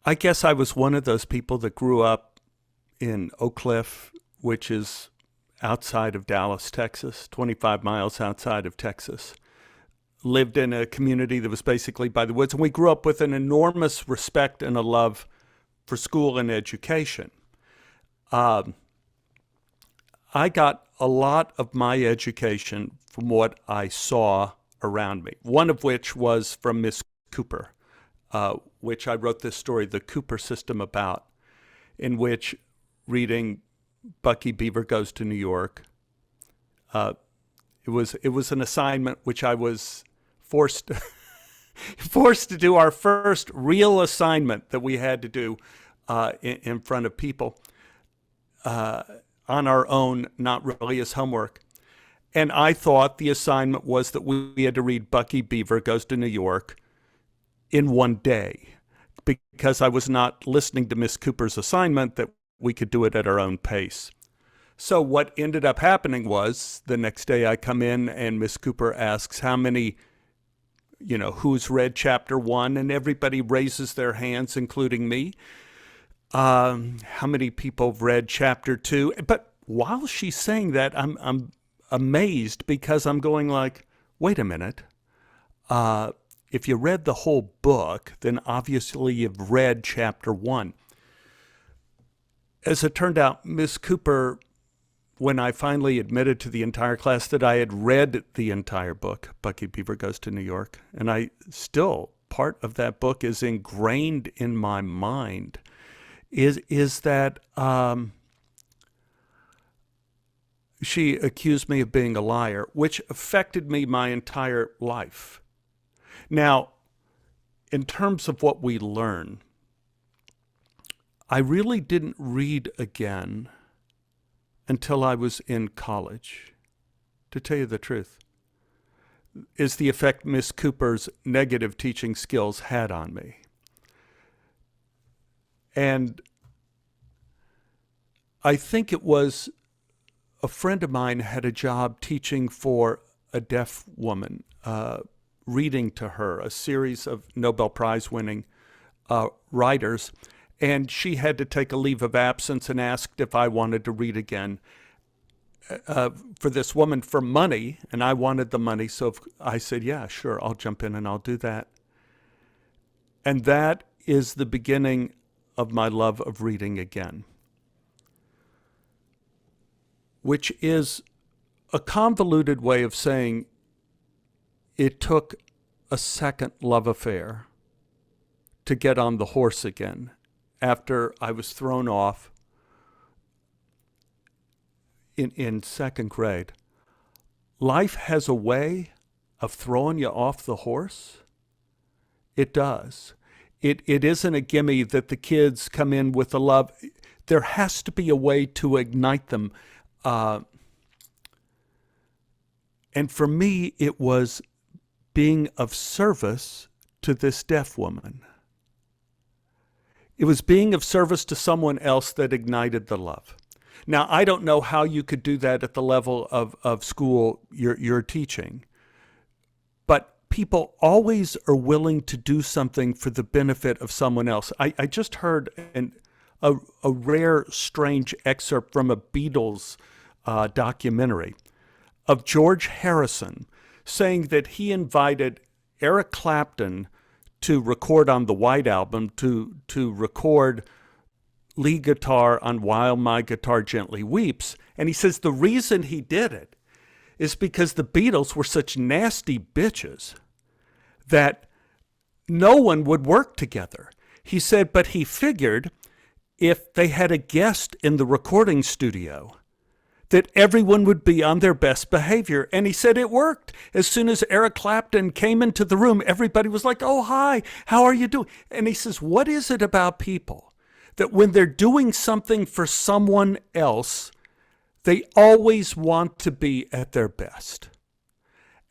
I guess I was one of those people that grew up in Oak Cliff, which is outside of Dallas, Texas, 25 miles outside of Texas. Lived in a community that was basically by the woods, and we grew up with an enormous respect and a love for school and education. Um, I got a lot of my education from what I saw around me, one of which was from Miss Cooper, which I wrote this story, The Cooper System, about, in which reading Bucky Beaver Goes to New York, uh, it was an assignment which I was forced forced to do, our first real assignment that we had to do in front of people uh, on our own, not really as homework. And I thought the assignment was that we had to read Bucky Beaver Goes to New York in one day, because I was not listening to Miss Cooper's assignment that we could do it at our own pace. So what ended up happening was the next day I come in and Miss Cooper asks how many, who's read chapter one, and everybody raises their hands, including me. How many people have read chapter two? But while she's saying that, I'm amazed, because I'm going like, wait a minute. If you read the whole book, then obviously you've read chapter one. As it turned out, Miss Cooper, when I finally admitted to the entire class that I had read the entire book, Bucky Beaver Goes to New York, and part of that book is ingrained in my mind, is that she accused me of being a liar, which affected me my entire life. Now, in terms of what we learn, I really didn't read again until I was in college, to tell you the truth, is the effect Miss Cooper's negative teaching skills had on me. And I think it was a friend of mine had a job teaching for a deaf woman, reading to her a series of Nobel Prize winning writers. And she had to take a leave of absence and asked if I wanted to read again for this woman for money. And I wanted the money. So I said, yeah, sure, I'll jump in and I'll do that. And that is the beginning of my love of reading again, which is a convoluted way of saying it took a second love affair to get on the horse again after I was thrown off in second grade. Life has a way of throwing you off the horse. It does. It isn't a gimme that the kids come in with the love. There has to be a way to ignite them. And for me, it was being of service to this deaf woman. It was being of service to someone else that ignited the love. Now, I don't know how you could do that at the level of school you're teaching, but people always are willing to do something for the benefit of someone else. I just heard a rare, strange excerpt from a Beatles documentary of George Harrison saying that he invited Eric Clapton to record on the White Album, to record lead guitar on While My Guitar Gently Weeps. And he says the reason he did it is because the Beatles were such nasty bitches that no one would work together. He said, but he figured if they had a guest in the recording studio, that everyone would be on their best behavior. And he said it worked. As soon as Eric Clapton came into the room, everybody was like, oh, hi, how are you doing? And he says, what is it about people that when they're doing something for someone else, they always want to be at their best?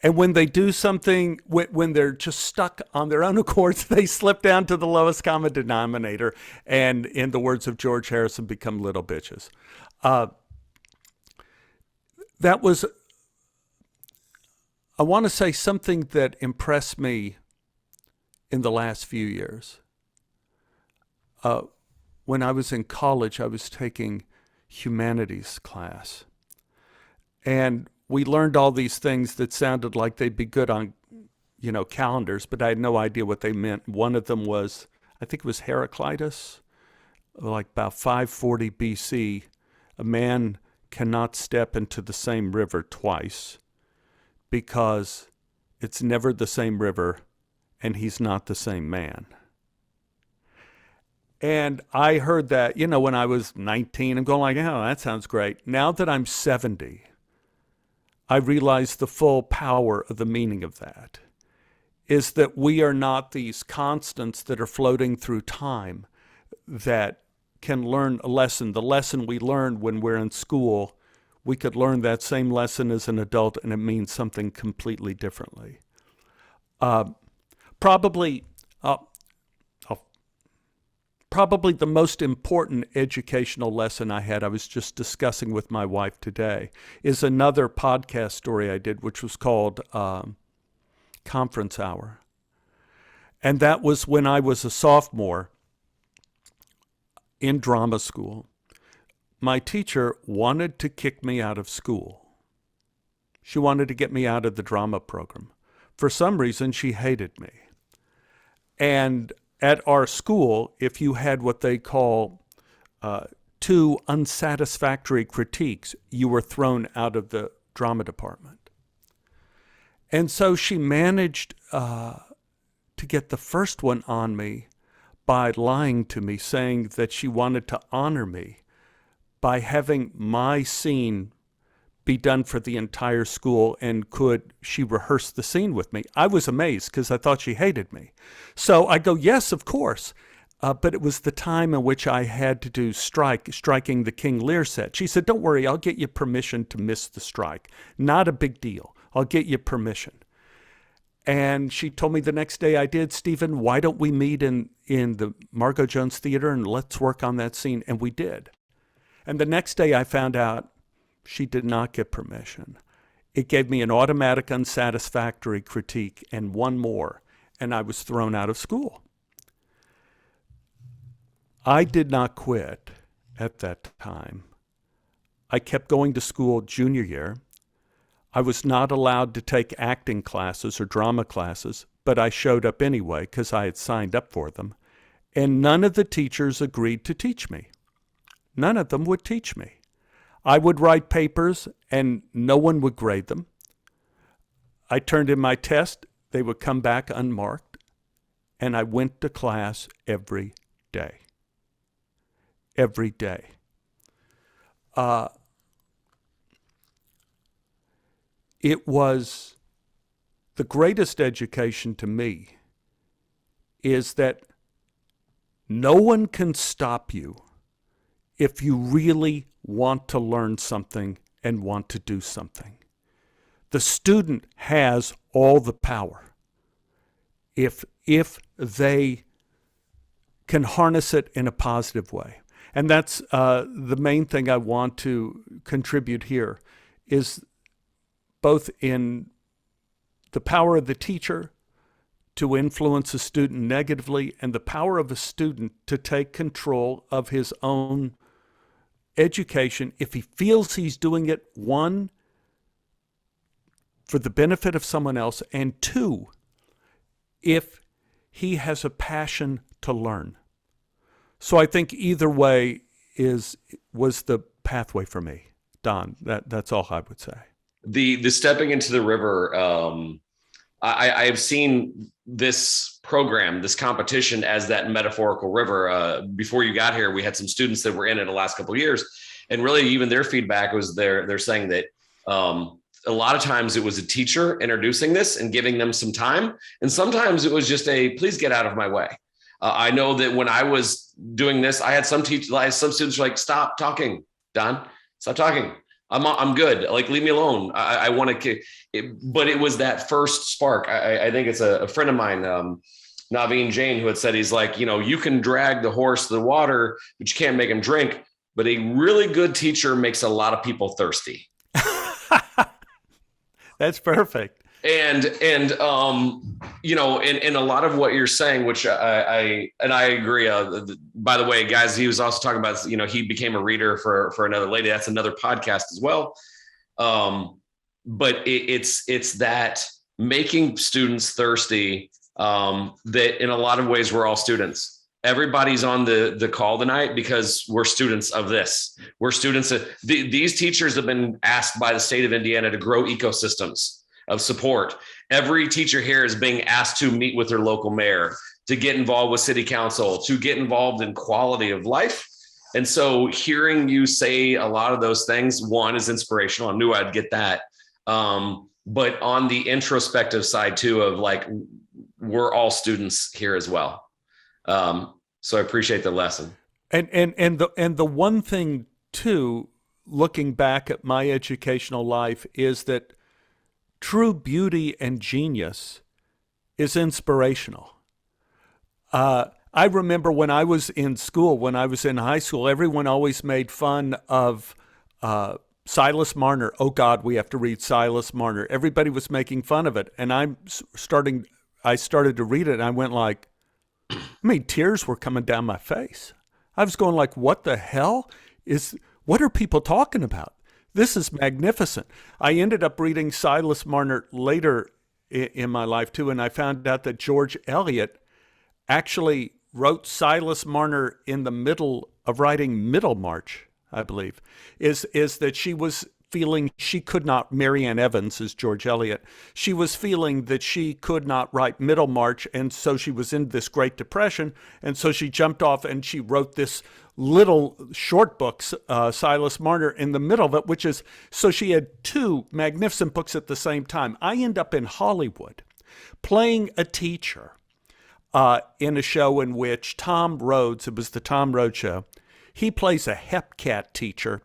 And when they do something, when they're just stuck on their own accords, they slip down to the lowest common denominator. And in the words of George Harrison, become little bitches. That was, I want to say, something that impressed me in the last few years. when I was in college, I was taking humanities class. And we learned all these things that sounded like they'd be good on, calendars, but I had no idea what they meant. One of them was, I think it was Heraclitus, like about 540 BC. A man cannot step into the same river twice because it's never the same river and he's not the same man. And I heard that, when I was 19, I'm going like, oh, that sounds great. Now that I'm 70, I realize the full power of the meaning of that is that we are not these constants that are floating through time that can learn a lesson. The lesson we learned when we're in school, we could learn that same lesson as an adult and it means something completely differently. Probably the most important educational lesson I had, I was just discussing with my wife today, is another podcast story I did, which was called Conference Hour. And that was when I was a sophomore in drama school. My teacher wanted to kick me out of school. She wanted to get me out of the drama program. For some reason, she hated me. And at our school, if you had what they call 2 unsatisfactory critiques, you were thrown out of the drama department. And so she managed to get the first one on me by lying to me, saying that she wanted to honor me by having my scene be done for the entire school, and could she rehearse the scene with me? I was amazed because I thought she hated me. So I go, yes, of course. But it was the time in which I had to do striking the King Lear set. She said, don't worry, I'll get you permission to miss the strike. Not a big deal. I'll get you permission. And she told me the next day I did, Steven, why don't we meet in the Margot Jones Theater and let's work on that scene? And we did. And the next day I found out she did not get permission. It gave me an automatic unsatisfactory critique and one more, and I was thrown out of school. I did not quit at that time. I kept going to school junior year. I was not allowed to take acting classes or drama classes, but I showed up anyway because I had signed up for them. And none of the teachers agreed to teach me. None of them would teach me. I would write papers and no one would grade them. I turned in my test, they would come back unmarked, and I went to class every day. Every day. It was the greatest education to me is that no one can stop you if you really want to learn something and want to do something. The student has all the power if they can harness it in a positive way. And that's the main thing I want to contribute here is both in the power of the teacher to influence a student negatively and the power of a student to take control of his own education if he feels he's doing it, 1, for the benefit of someone else, and 2, if he has a passion to learn. So I think either way was the pathway for me. Don, that's all I would say. The stepping into the river, I have seen this program, this competition as that metaphorical river. Before you got here, we had some students that were in it the last couple of years. And really even their feedback was they're saying that a lot of times it was a teacher introducing this and giving them some time. And sometimes it was just please get out of my way. I know that when I was doing this, I had some students were like, stop talking, Don, stop talking. I'm good. Like, leave me alone. I want to, but it was that first spark. I think it's a friend of mine, Naveen Jain, who had said, he's like, you can drag the horse to the water, but you can't make him drink. But a really good teacher makes a lot of people thirsty. That's perfect. You know, in a lot of what you're saying, which I agree. By the way, guys, he was also talking about, you know, he became a reader for another lady. That's another podcast as well. But it's that making students thirsty, that in a lot of ways we're all students. Everybody's on the call tonight because we're students of this. We're students of these teachers have been asked by the state of Indiana to grow ecosystems of support. Every teacher here is being asked to meet with their local mayor, to get involved with city council, to get involved in quality of life. And so hearing you say a lot of those things, one, is inspirational. I knew I'd get that. But on the introspective side too, of like, we're all students here as well. So I appreciate the lesson. And the one thing too, looking back at my educational life, is that true beauty and genius is inspirational. I remember when I was in school, when I was in high school, everyone always made fun of Silas Marner. Oh God, we have to read Silas Marner. Everybody was making fun of it. And I started to read it and I went like, I mean, tears were coming down my face. I was going like, what the hell what are people talking about? This is magnificent. I ended up reading Silas Marner later in my life too, and I found out that George Eliot actually wrote Silas Marner in the middle of writing Middlemarch, I believe, is that she was feeling she could not, Marianne Evans is George Eliot, she was feeling that she could not write Middlemarch, and so she was in this Great Depression, and so she jumped off and she wrote this little short books, Silas Marner, in the middle of it, which is, so she had two magnificent books at the same time. I end up in Hollywood playing a teacher in a show in which Tom Rhodes, it was the Tom Rhodes Show, he plays a hepcat teacher,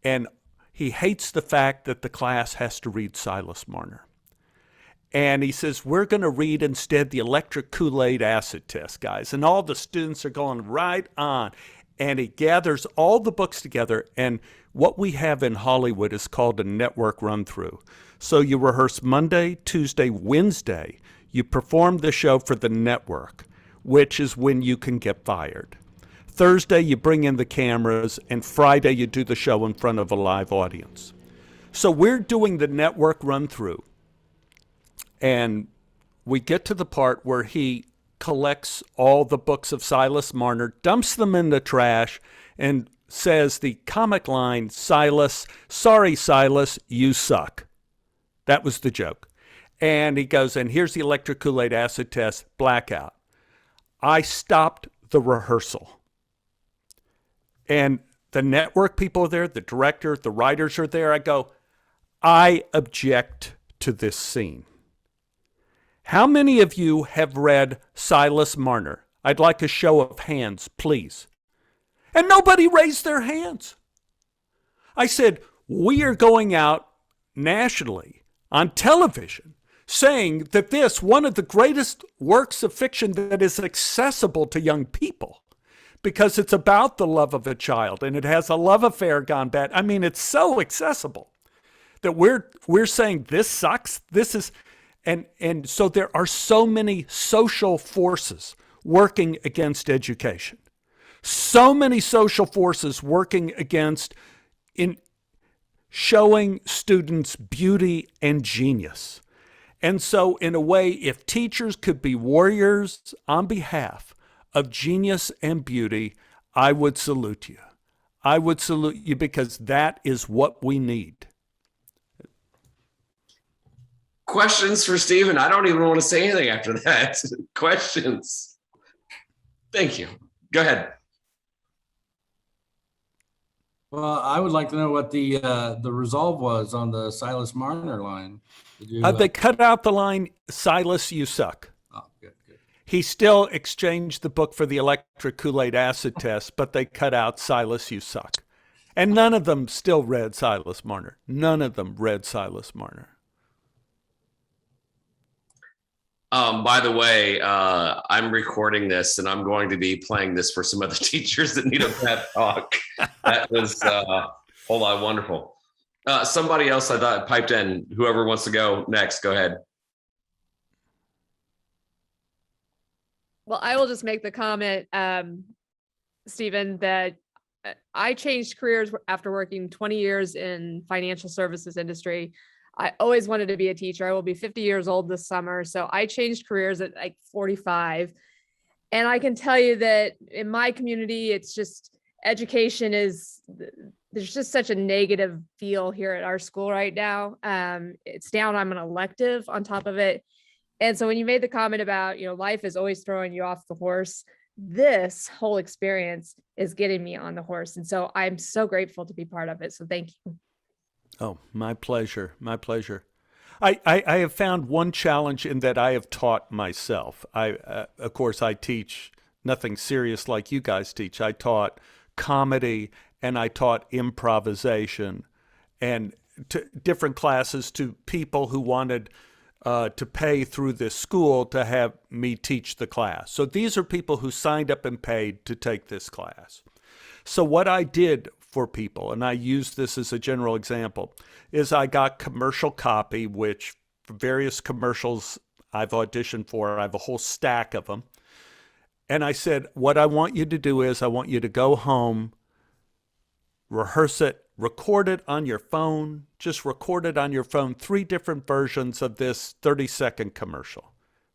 and he hates the fact that the class has to read Silas Marner. And he says, we're going to read instead the electric Kool-Aid acid test, guys. And all the students are going right on. And he gathers all the books together. And what we have in Hollywood is called a network run-through. So you rehearse Monday, Tuesday, Wednesday. You perform the show for the network, which is when you can get fired. Thursday, you bring in the cameras, and Friday, you do the show in front of a live audience. So we're doing the network run-through, and we get to the part where he collects all the books of Silas Marner, dumps them in the trash, and says the comic line, sorry, Silas, you suck. That was the joke. And he goes, and here's the electric Kool-Aid acid test, blackout. I stopped the rehearsal. And the network people are there, the director, the writers are there. I go, I object to this scene. How many of you have read Silas Marner? I'd like a show of hands, please. And nobody raised their hands. I said, we are going out nationally on television saying that this, one of the greatest works of fiction that is accessible to young people, because it's about the love of a child and it has a love affair gone bad. I mean, it's so accessible that we're saying this sucks. This is, and so there are so many social forces working against education. So many social forces working against in showing students beauty and genius. And so in a way, if teachers could be warriors on behalf of genius and beauty, I would salute you. I would salute you because that is what we need. Questions for Steven? I don't even want to say anything after that. Questions? Thank you. Go ahead. Well, I would like to know what the resolve was on the Silas Marner line. Did you, They cut out the line, Silas, you suck. Oh, good. He still exchanged the book for the electric Kool-Aid acid test, but they cut out Silas, you suck. And none of them still read Silas Marner. None of them read Silas Marner. By the way, I'm recording this and I'm going to be playing this for some other teachers that need a pep talk. That was, hold on, wonderful. Somebody else I thought piped in. Whoever wants to go next, go ahead. Well, I will just make the comment, Stephen, that I changed careers after working 20 years in financial services industry. I always wanted to be a teacher. I will be 50 years old this summer. So I changed careers at like 45. And I can tell you that in my community, it's just education is, there's just such a negative feel here at our school right now. It's down, I'm an elective on top of it. And so when you made the comment about, life is always throwing you off the horse, this whole experience is getting me on the horse. And so I'm so grateful to be part of it. So thank you. Oh, my pleasure. My pleasure. I have found one challenge in that I have taught myself. Of course, I teach nothing serious like you guys teach. I taught comedy and I taught improvisation and to different classes to people who wanted to pay through this school to have me teach the class. So these are people who signed up and paid to take this class. So what I did for people, and I use this as a general example, is I got commercial copy, which for various commercials I've auditioned for, I have a whole stack of them. And I said, what I want you to do is I want you to go home, rehearse it, record it on your phone, just record it on your phone, 3 different versions of this 30-second commercial.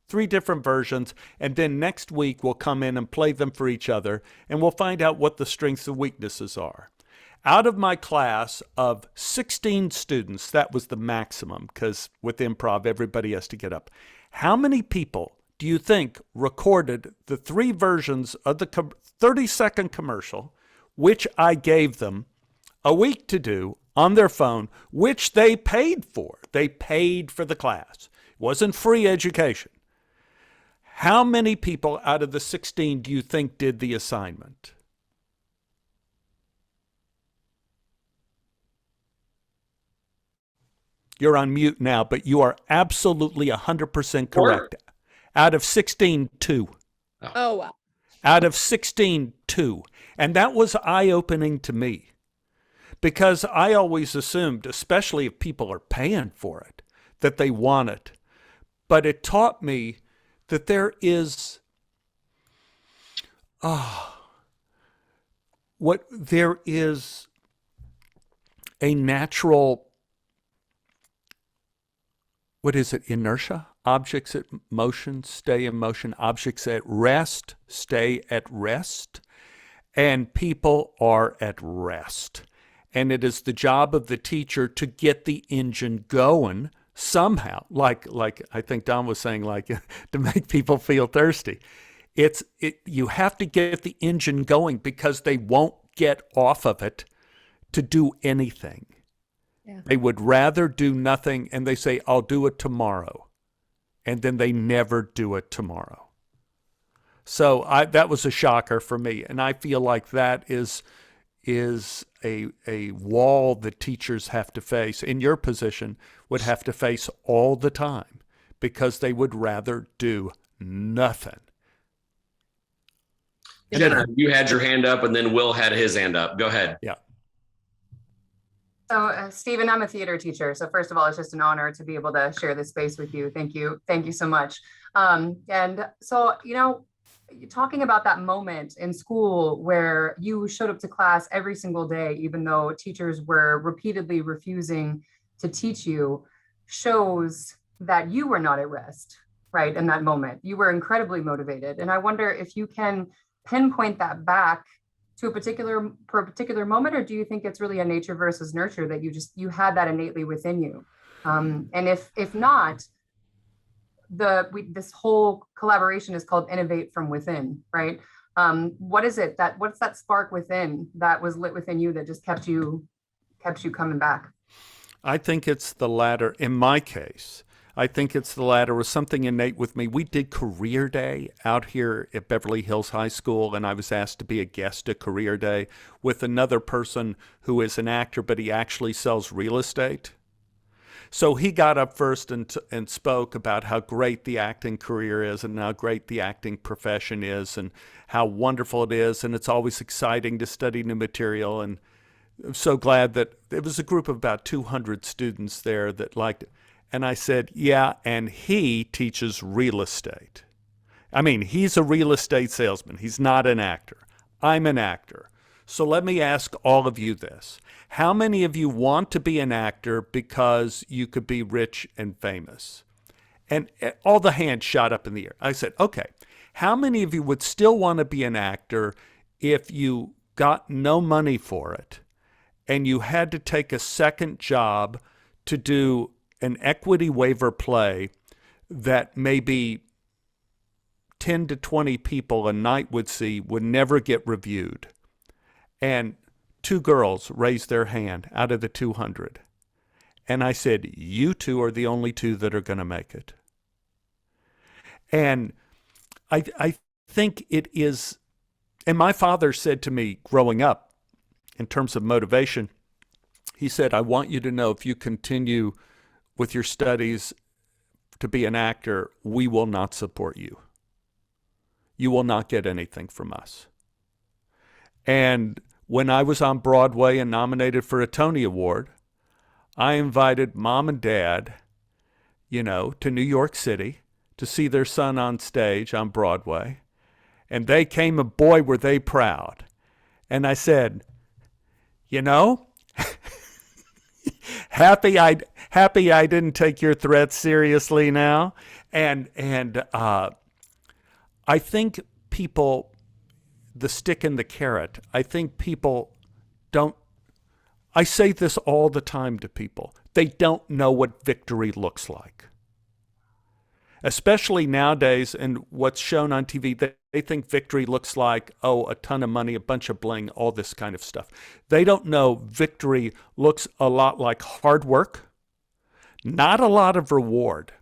3 different versions, and then next week we'll come in and play them for each other, and we'll find out what the strengths and weaknesses are. Out of my class of 16 students, that was the maximum, because with improv, everybody has to get up. How many people do you think recorded the 3 versions of the 30-second commercial, which I gave them a week to do on their phone, which they paid for? They paid for the class. It wasn't free education. How many people out of the 16 do you think did the assignment? You're on mute now, but you are absolutely 100% correct. Out of 16, 2. Oh, wow. Out of 16, 2. And that was eye-opening to me because I always assumed, especially if people are paying for it, that they want it. But it taught me that there is there is a natural, inertia? Objects at motion stay in motion. Objects at rest stay at rest. And people are at rest. And it is the job of the teacher to get the engine going somehow, like I think Don was saying, to make people feel thirsty. You have to get the engine going because they won't get off of it to do anything. Yeah. They would rather do nothing, and they say, I'll do it tomorrow. And then they never do it tomorrow. So that was a shocker for me. And I feel like that is a wall that teachers have to face, in your position, would have to face all the time because they would rather do nothing. Jenna, you had your hand up and then Will had his hand up. Go ahead. Yeah. So Stephen, I'm a theater teacher. So first of all, it's just an honor to be able to share this space with you. Thank you. Thank you so much. And so, talking about that moment in school where you showed up to class every single day, even though teachers were repeatedly refusing to teach you, shows that you were not at rest, right? In that moment, you were incredibly motivated. And I wonder if you can pinpoint that back to a particular moment, or do you think it's really a nature versus nurture that you had that innately within you? And if not, this whole collaboration is called Innovate from Within, right? What's that spark within that was lit within you that just kept you coming back? I think it's the latter. In my case, I think it's the latter. It was something innate with me. We did Career Day out here at Beverly Hills High School, and I was asked to be a guest at Career Day with another person who is an actor, but he actually sells real estate. So he got up first and spoke about how great the acting career is and how great the acting profession is and how wonderful it is. And it's always exciting to study new material. And I'm so glad that it was a group of about 200 students there that liked it. And I said, yeah, and he teaches real estate. I mean, he's a real estate salesman. He's not an actor. I'm an actor. So let me ask all of you this. How many of you want to be an actor because you could be rich and famous? And all the hands shot up in the air. I said, okay, how many of you would still want to be an actor if you got no money for it and you had to take a second job to do an equity waiver play that maybe 10 to 20 people a night would see, would never get reviewed? And 2 girls raised their hand out of the 200. And I said, you 2 are the only 2 that are going to make it. And I think it is, and my father said to me growing up, in terms of motivation, he said, I want you to know if you continue with your studies to be an actor, we will not support you. You will not get anything from us. And when I was on Broadway and nominated for a Tony Award, I invited mom and dad, to New York City to see their son on stage on Broadway. And they came, and boy, were they proud. And I said, happy I didn't take your threats seriously now. And I think people, the stick and the carrot, I think people don't, I say this all the time to people, they don't know what victory looks like. Especially nowadays, and what's shown on TV, they think victory looks like, a ton of money, a bunch of bling, all this kind of stuff. They don't know victory looks a lot like hard work, not a lot of reward,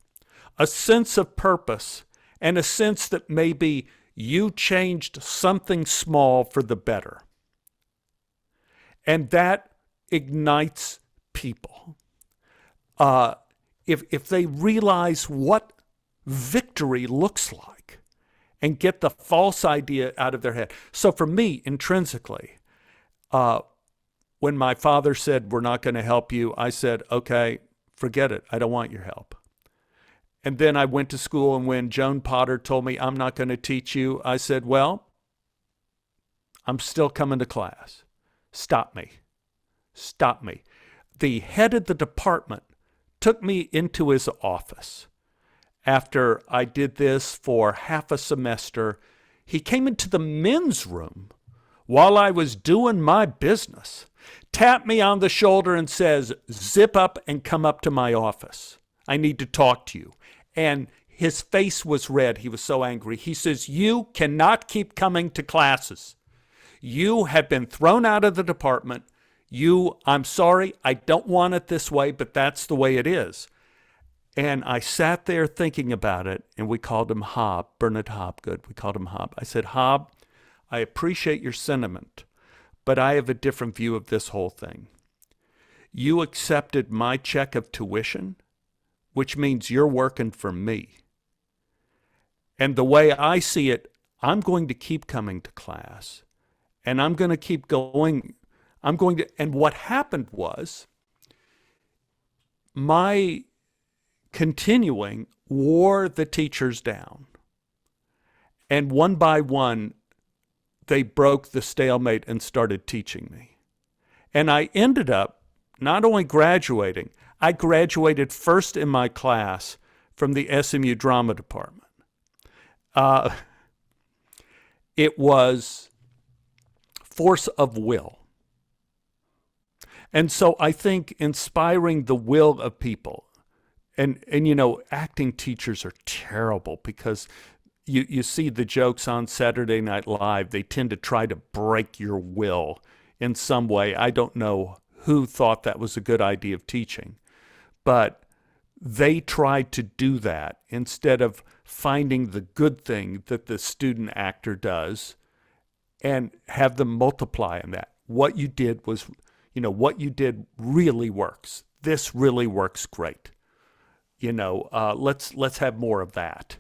a sense of purpose, and a sense that maybe you changed something small for the better. And that ignites people. If they realize what victory looks like and get the false idea out of their head. So for me, intrinsically, when my father said, we're not going to help you, I said, okay, forget it. I don't want your help. And then I went to school, and when Joan Potter told me, I'm not going to teach you, I said, well, I'm still coming to class. Stop me. Stop me. The head of the department took me into his office. After I did this for half a semester, he came into the men's room while I was doing my business, tapped me on the shoulder and says, zip up and come up to my office. I need to talk to you. And his face was red. He was so angry. He says, you cannot keep coming to classes. You have been thrown out of the department. I'm sorry, I don't want it this way, but that's the way it is. And I sat there thinking about it, and we called him Hob, Bernard Hobgood. We called him Hob. I said, Hob, I appreciate your sentiment, but I have a different view of this whole thing. You accepted my check of tuition, which means you're working for me. And the way I see it, I'm going to keep coming to class, and I'm going to keep going. And what happened was, my continuing wore the teachers down. And one by one, they broke the stalemate and started teaching me. And I ended up not only graduating, I graduated first in my class from the SMU drama department. It was force of will. And so I think inspiring the will of people, and acting teachers are terrible because you see the jokes on Saturday Night Live. They tend to try to break your will in some way. I don't know who thought that was a good idea of teaching, but they tried to do that instead of finding the good thing that the student actor does and have them multiply on that. What you did was, what you did really works. This really works great. Let's have more of that.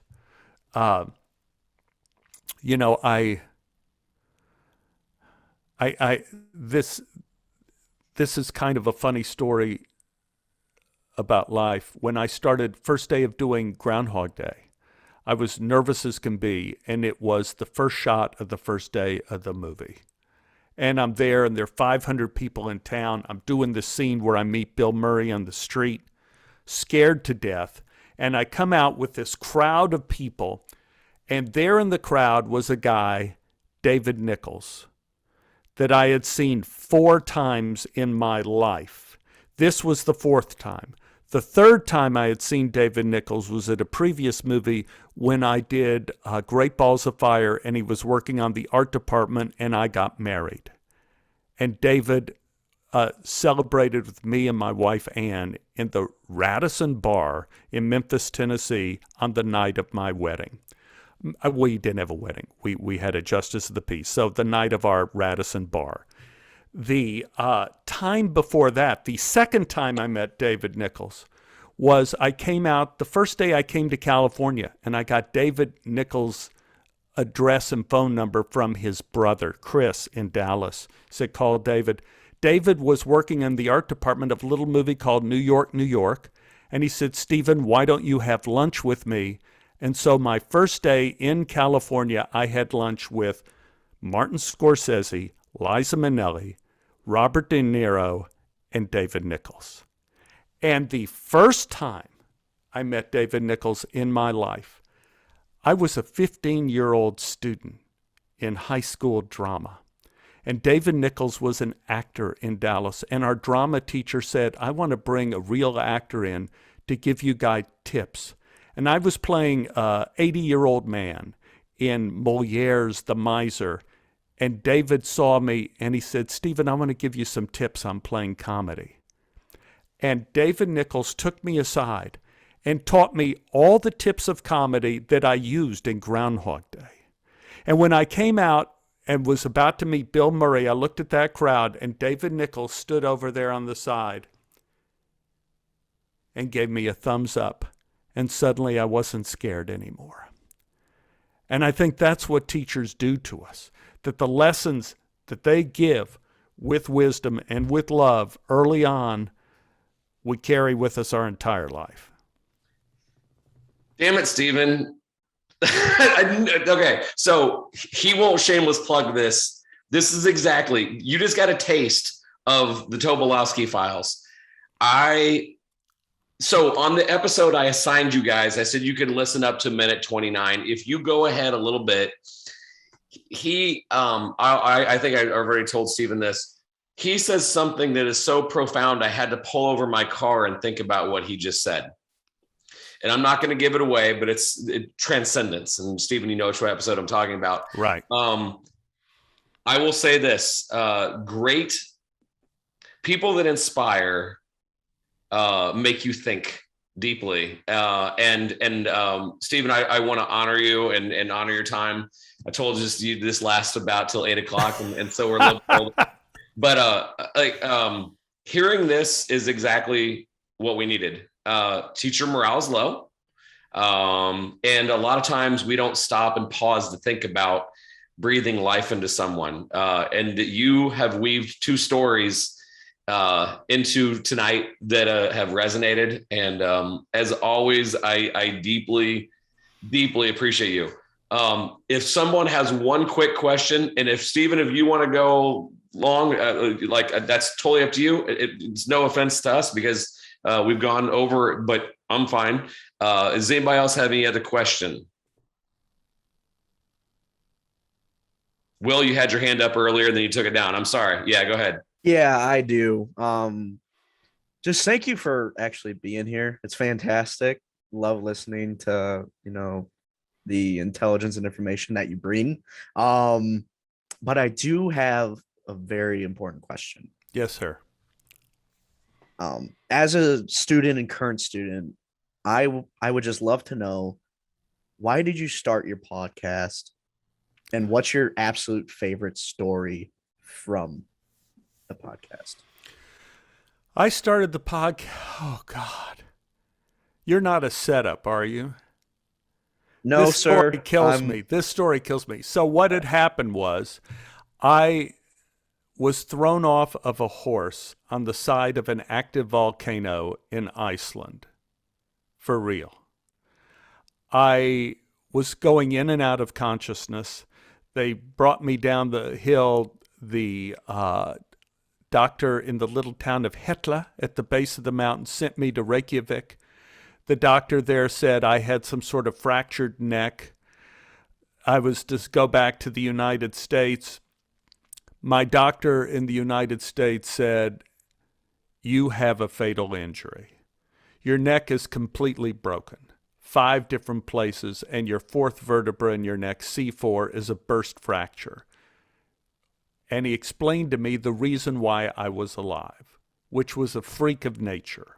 This is kind of a funny story about life. When I started first day of doing Groundhog Day, I was nervous as can be, and it was the first shot of the first day of the movie. And I'm there, and there are 500 people in town. I'm doing this scene where I meet Bill Murray on the street, scared to death. And I come out with this crowd of people, and there in the crowd was a guy, David Nichols, that I had seen 4 times in my life. This was the 4th time. The 3rd time I had seen David Nichols was at a previous movie when I did Great Balls of Fire, and he was working on the art department, and I got married. And David celebrated with me and my wife, Ann, in the Radisson Bar in Memphis, Tennessee, on the night of my wedding. We didn't have a wedding. We had a justice of the peace. So the night of our Radisson Bar. The time before that, the second time I met David Nichols, was I came out, the first day I came to California, and I got David Nichols' address and phone number from his brother, Chris, in Dallas. He said, call David. David was working in the art department of a little movie called New York, New York. And he said, Steven, why don't you have lunch with me? And so my first day in California, I had lunch with Martin Scorsese, Liza Minnelli, Robert De Niro, and David Nichols. And the first time I met David Nichols in my life, I was a 15-year-old student in high school drama. And David Nichols was an actor in Dallas. And our drama teacher said, I want to bring a real actor in to give you guys tips. And I was playing an 80-year-old man in Moliere's The Miser. And David saw me and he said, Steven, I want to give you some tips on playing comedy. And David Nichols took me aside and taught me all the tips of comedy that I used in Groundhog Day. And when I came out and was about to meet Bill Murray, I looked at that crowd, and David Nichols stood over there on the side and gave me a thumbs up. And suddenly I wasn't scared anymore. And I think that's what teachers do to us, that the lessons that they give with wisdom and with love early on, we carry with us our entire life. Damn it, Steven. Okay, so he won't shameless plug this. This is exactly, you just got a taste of the Tobolowsky files. So on the episode I assigned you guys, I said you can listen up to minute 29. If you go ahead a little bit, I think I've already told Steven this. He says something that is so profound, I had to pull over my car and think about what he just said. And I'm not going to give it away, but it's transcendence. And Steven, you know which episode I'm talking about. Right. I will say this, great people that inspire make you think deeply. And Steven, I want to honor you and honor your time. I told you this lasts about till 8 o'clock. And so we're a little cold. But hearing this is exactly what we needed. Teacher morale is low. And a lot of times we don't stop and pause to think about breathing life into someone. And you have weaved 2 stories into tonight that have resonated. And as always, I deeply, deeply appreciate you. If someone has one quick question, and if Steven, if you want to go long, that's totally up to you. It's no offense to us because we've gone over, but I'm fine. Does anybody else have any other question? Will, you had your hand up earlier, then you took it down. I'm sorry. Yeah, go ahead. Yeah, I do. Just thank you for actually being here. It's fantastic. Love listening to, the intelligence and information that you bring. But I do have a very important question. Yes, sir. As a student and current student, I would just love to know, why did you start your podcast, and what's your absolute favorite story from the podcast? I started the podcast. Oh, God. You're not a setup, are you? No, this sir. Story kills me. This story kills me. So what had happened was I was thrown off of a horse on the side of an active volcano in Iceland. For real. I was going in and out of consciousness. They brought me down the hill. The doctor in the little town of Hetla at the base of the mountain sent me to Reykjavik. The doctor there said I had some sort of fractured neck. I was to go back to the United States. My doctor in the United States said, "You have a fatal injury. Your neck is completely broken, 5 different places, and your 4th vertebra in your neck, C4, is a burst fracture." And he explained to me the reason why I was alive, which was a freak of nature.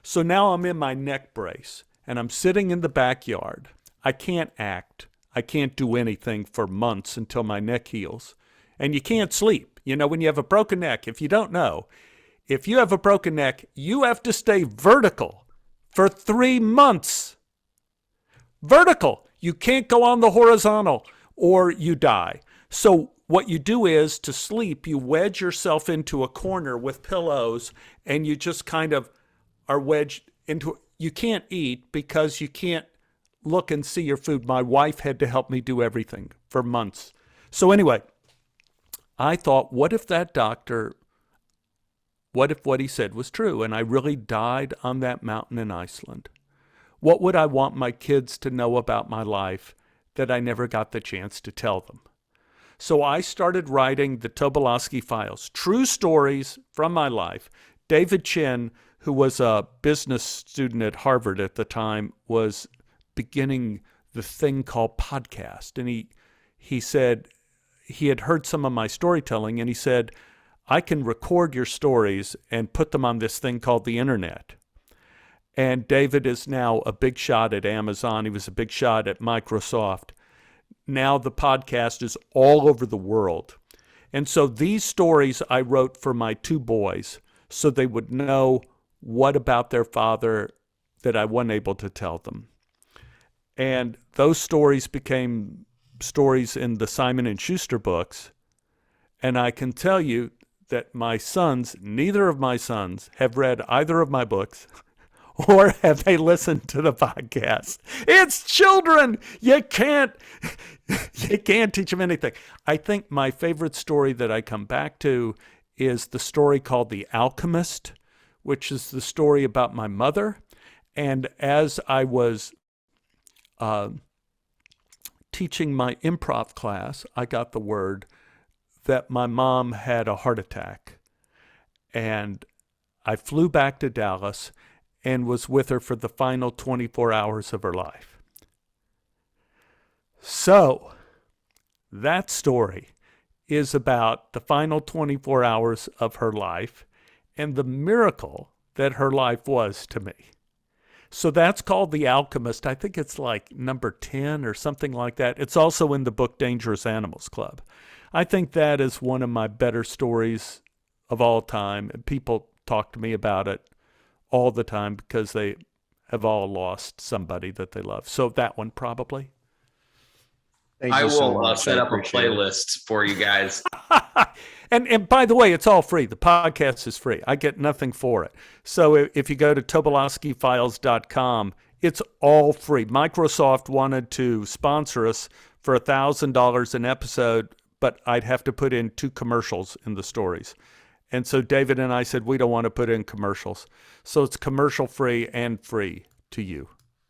So now I'm in my neck brace, and I'm sitting in the backyard. I can't act. I can't do anything for months until my neck heals. And you can't sleep. You know, when you have a broken neck, if you don't know, if you have a broken neck, you have to stay vertical for 3 months. Vertical. You can't go on the horizontal or you die. So what you do is, to sleep, you wedge yourself into a corner with pillows, and you just kind of are wedged into, you can't eat because you can't look and see your food. My wife had to help me do everything for months. So anyway, I thought, what if that doctor, what if what he said was true and I really died on that mountain in Iceland? What would I want my kids to know about my life that I never got the chance to tell them? So I started writing the Tobolowsky Files, true stories from my life. David Chin, who was a business student at Harvard at the time, was beginning the thing called podcast. And he said he had heard some of my storytelling, and he said, I can record your stories and put them on this thing called the internet. And David is now a big shot at Amazon. He was a big shot at Microsoft. Now the podcast is all over the world. And so these stories I wrote for my 2 boys so they would know what about their father that I wasn't able to tell them. And those stories became stories in the Simon & Schuster books. And I can tell you that my sons, neither of my sons, have read either of my books or have they listened to the podcast. It's children. You can't teach them anything. I think my favorite story that I come back to is the story called The Alchemist, which is the story about my mother. And as I was teaching my improv class, I got the word that my mom had a heart attack. And I flew back to Dallas and was with her for the final 24 hours of her life. So that story is about the final 24 hours of her life and the miracle that her life was to me. So that's called The Alchemist. I think it's like number 10 or something like that. It's also in the book Dangerous Animals Club. I think that is one of my better stories of all time. And people talk to me about it all the time because they have all lost somebody that they love. So that one probably. Thank I you so will much. set I up a appreciate it. playlist for you guys. And by the way, it's all free. The podcast is free. I get nothing for it. So if you go to Tobolowskyfiles.com, it's all free. Microsoft wanted to sponsor us for $1,000 an episode, but I'd have to put in 2 commercials in the stories. And so David and I said, we don't want to put in commercials. So it's commercial free and free to you.